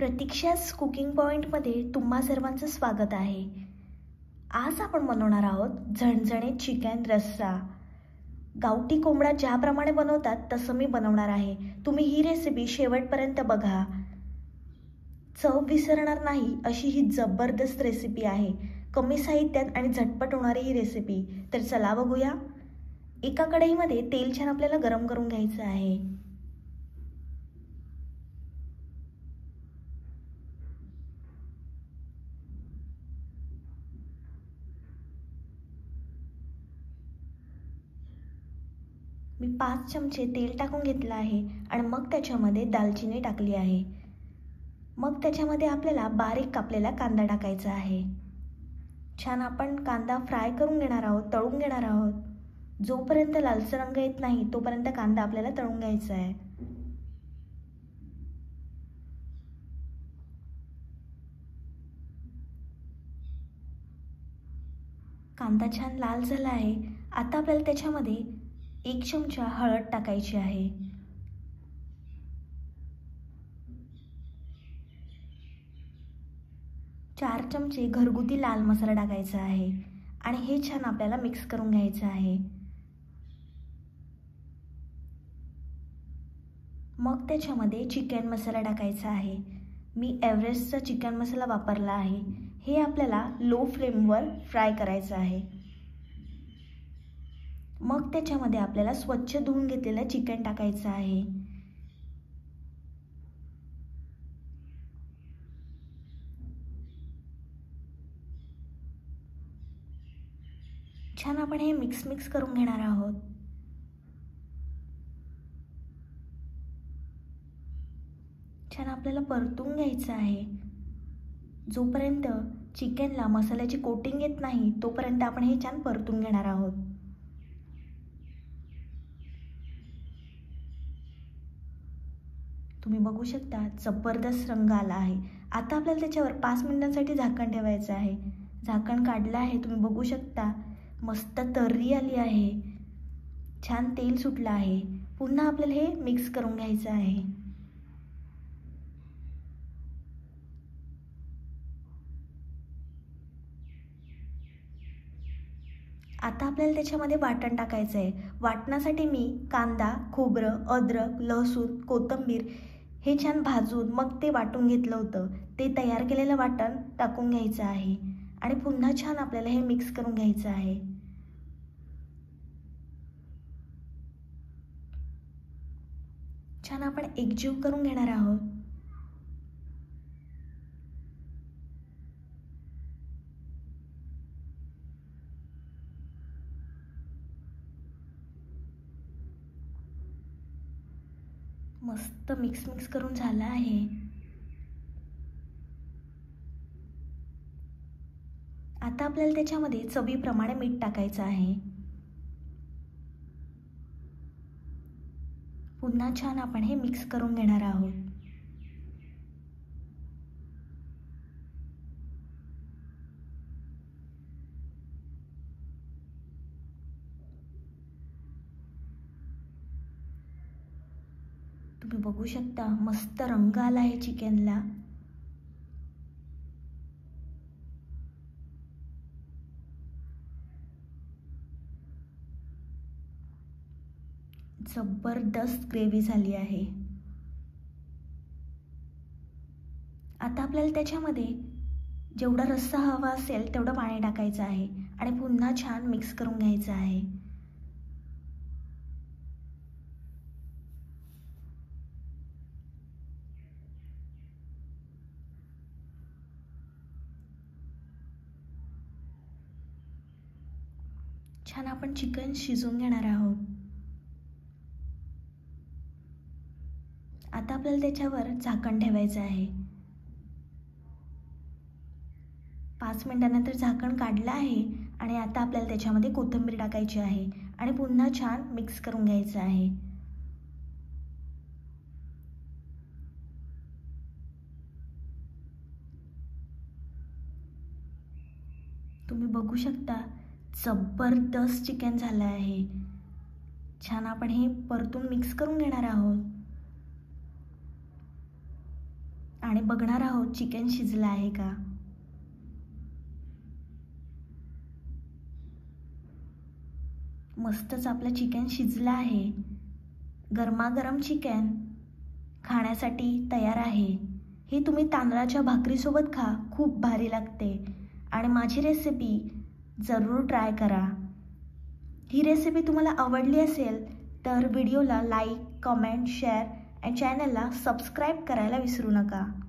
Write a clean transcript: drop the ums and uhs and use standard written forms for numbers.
प्रतीक्षा's cooking पॉइंटमध्ये तुम्हा सर्वांचं स्वागत आहे. आज आपण बनवणार आहोत झणझणीत चिकन रस्सा. गावठी कोंबडा ज्याप्रमाणे बनवतात तसं मी बनवणार आहे. तुम्ही ही रेसिपी शेवटपर्यंत बघा. चव विसरणार नाही अशी ही जबरदस्त रेसिपी आहे. कमी साहित्यात आणि झटपट होणारी ही रेसिपी. तर चला बघूया. एका कढईमध्ये तेल छान आपल्याला गरम करून घ्यायचं आहे. मी 5 चमचे तेल टाकून घेतलं आहे आणि मग त्याच्यामध्ये दालचिनी टाकली आहे. मग त्याच्यामध्ये आपल्याला बारीक कापलेला कांदा टाकायचा आहे. छान आपण कांदा फ्राय करून घेणार आहोत, तळून घेणार आहोत. जोपर्यंत लालसर रंग येत नाही तोपर्यंत कांदा आपल्याला तळून घ्यायचा आहे. कांदा छान लाल झाला आहे. आता आपल्याला त्याच्यामध्ये 1 चमचा हळद टाकायची आहे. 4 चमचे घरगुती लाल मसाला टाकायचा आहे आणि हे छान आपल्याला मिक्स करून घ्यायचं आहे. मग त्याच्यामध्ये चिकन मसाला टाकायचा आहे. मी एव्हरेस्टचा चिकन मसाला वापरला आहे. हे आपल्याला लो फ्लेमवर फ्राय करायचं आहे. मग त्याच्यामध्ये आपल्याला स्वच्छ धुवून घेतलेलं चिकन टाकायचं आहे. छान आपण हे मिक्स करून घेणार आहोत. छान आपल्याला परतून घ्यायचं आहे. जोपर्यंत चिकनला मसाल्याची कोटिंग येत नाही तोपर्यंत आपण हे छान परतून घेणार आहोत. तुम्ही बघू शकता जबरदस्त रंग आला आहे. आता आपल्याला त्याच्यावर 5 मिनिटांसाठी झाकण ठेवायचं आहे. झाकण काढलं आहे. तुम्ही बघू शकता मस्त तर्री आली आहे. छान तेल सुटलं आहे. पुन्हा आपल्याला हे मिक्स करून घ्यायचं आहे. आता आपल्याला त्याच्यामध्ये वाटण टाकायचं आहे. वाटणासाठी मी कांदा, खोबरं, अद्रक, लसूण, कोथिंबीर हे छान भाजून मग ते वाटून घेतलं होतं. ते तयार केलेलं वाटण टाकून घ्यायचं आहे आणि पुन्हा छान आपल्याला हे मिक्स करून घ्यायचं आहे. छान आपण एकजीव करून घेणार आहोत. मस्त मिक्स करून झालं आहे. आता आपल्याला त्याच्यामध्ये चवीप्रमाणे मीठ टाकायचं आहे. पुन्हा छान आपण हे मिक्स करून घेणार आहोत. तुम्ही बघू शकता मस्त रंग आला आहे चिकनला. जबरदस्त ग्रेव्ही झाली आहे. आता आपल्याला त्याच्यामध्ये जेवढा रस्सा हवा असेल तेवढं पाणी टाकायचं आहे आणि पुन्हा छान मिक्स करून घ्यायचं आहे. छान आपण चिकन शिजवून घेणार आहोत. आता आपल्याला त्याच्यावर झाकण ठेवायचं आहे. 5 मिनिटांनंतर झाकण काढलं आहे आणि आता आपल्याला त्याच्यामध्ये कोथिंबीर टाकायची आहे आणि पुन्हा छान मिक्स करून घ्यायचं आहे. तुम्ही बघू शकता जबरदस्त चिकन झालं आहे. छान आपण हे परतून मिक्स करून घेणार आहोत आणि बघणार आहोत चिकन शिजलं आहे का. मस्तच आपलं चिकन शिजलं आहे. गरमागरम चिकन खाण्यासाठी तयार आहे. हे तुम्ही तांदळाच्या भाकरीसोबत खा, खूप भारी लागते. आणि माझी रेसिपी जरूर ट्राय करा. ही रेसिपी तुम्हाला आवडली असेल तर व्हिडिओला लाईक, कमेंट, शेअर आणि चॅनलला सबस्क्राईब करायला विसरू नका.